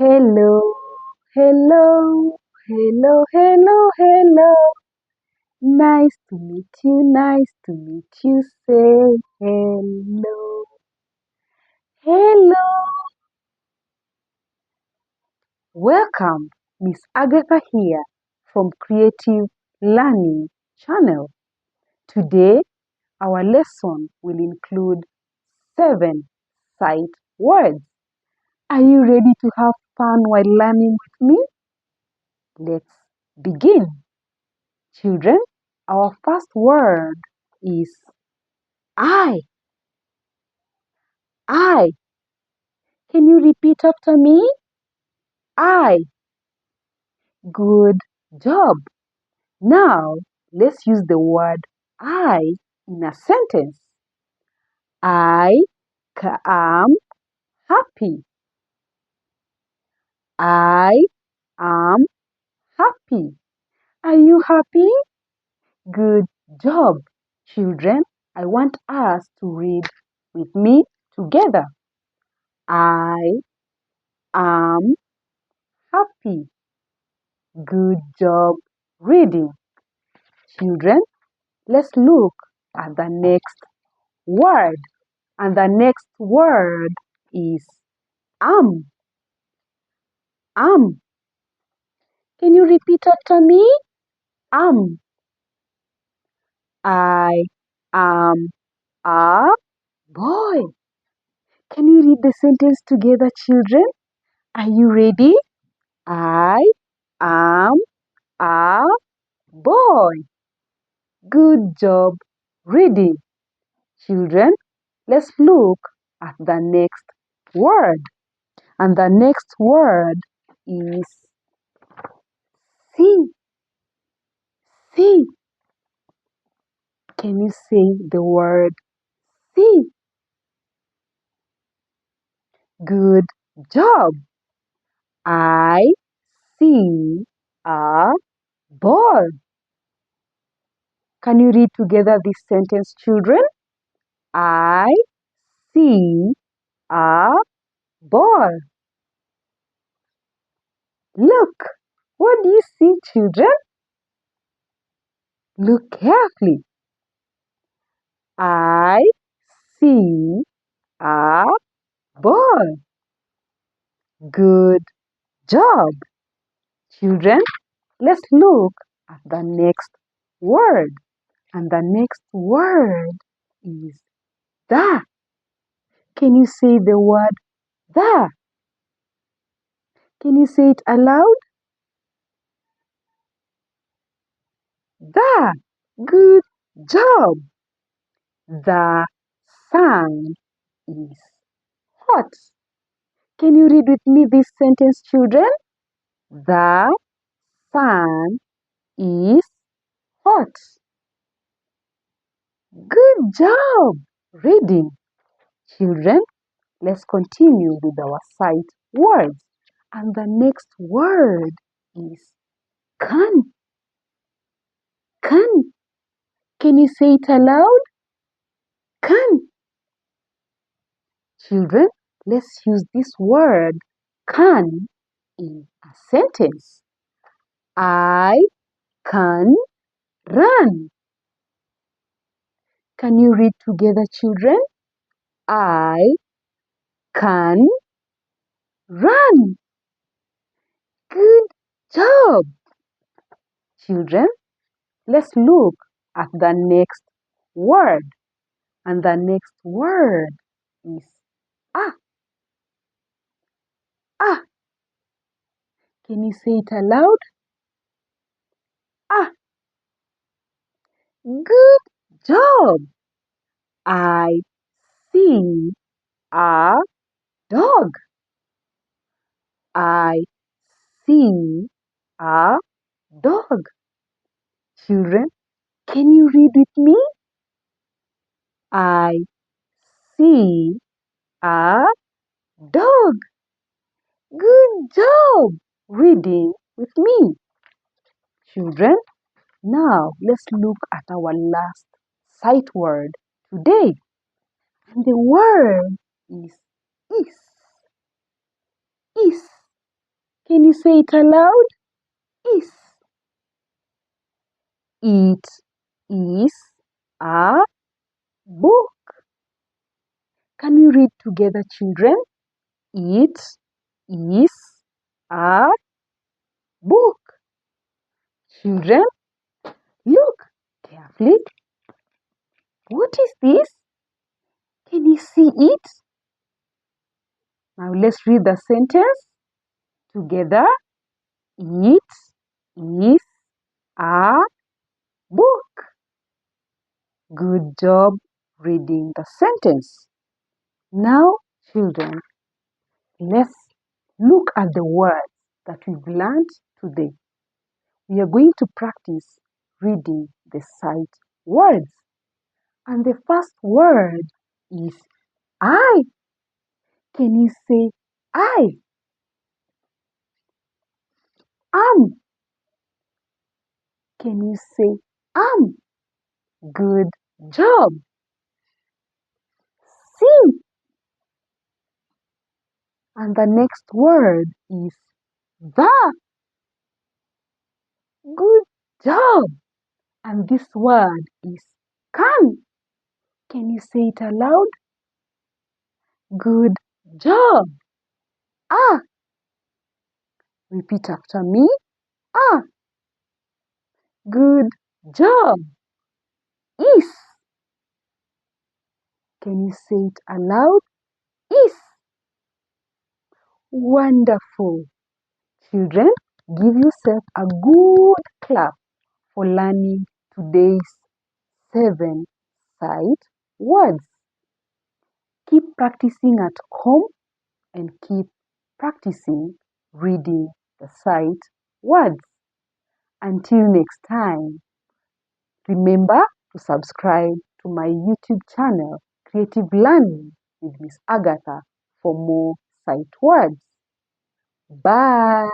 Hello, hello, hello, hello, hello. Nice to meet you, nice to meet you. Say hello, hello. Welcome, Miss Agatha here from Creative Learning Channel. Today, our lesson will include 7 sight words. Are you ready to have fun while learning with me? Let's begin. Children, our first word is I. I. Can you repeat after me? I. Good job. Now, let's use the word I in a sentence. I am happy. I am happy. Are you happy? Good job. Children, I want us to read with me together. I am happy. Good job reading. Children, let's look at the next word. And the next word is am. Am. Can you repeat after me? Am. I am a boy. Can you read the sentence together, children? Are you ready? I am a boy. Good job reading. Children, let's look at the next word. And the next word is see. See. Can you say the word see? Good job. I see a ball. Can you read together this sentence, children? I see a ball. Look, what do you see, children? Look carefully. I see a ball. Good job. Children, let's look at the next word. And the next word is the. Can you say the word the? Can you say it aloud? The. Good job. The sun is hot. Can you read with me this sentence, children? The sun is hot. Good job reading. Children, let's continue with our sight words. And the next word is can. Can. Can you say it aloud? Can. Children, let's use this word can in a sentence. I can run. Can you read together, children? I can run. Good job. Children, let's look at the next word. And the next word is ah. Ah. Can you say it aloud? Ah. Good job. I see a dog. I see a dog. Children, can you read with me? I see a dog. Good job reading with me. Children, now let's look at our last sight word today. And the word is is. Is. Can you say it aloud? Is. It is a book. Can you read together, children? It is a book. Children, look carefully. What is this? Can you see it? Now let's read the sentence together. It is a book. Good job reading the sentence. Now, children, let's look at the words that we've learned today. We are going to practice reading the sight words. And the first word is I. Can you say I? Am. Can you say am? Good job. See. And the next word is the. Good job. And this word is can. Can you say it aloud? Good job. Ah. Repeat after me. Ah. Good job. Is. Can you say it aloud? Is. Wonderful. Children, give yourself a good clap for learning today's 7 sight words. Keep practicing at home and keep practicing reading the sight words. Until next time, remember to subscribe to my YouTube channel, Creative Learning with Miss Agatha, for more sight words. Bye.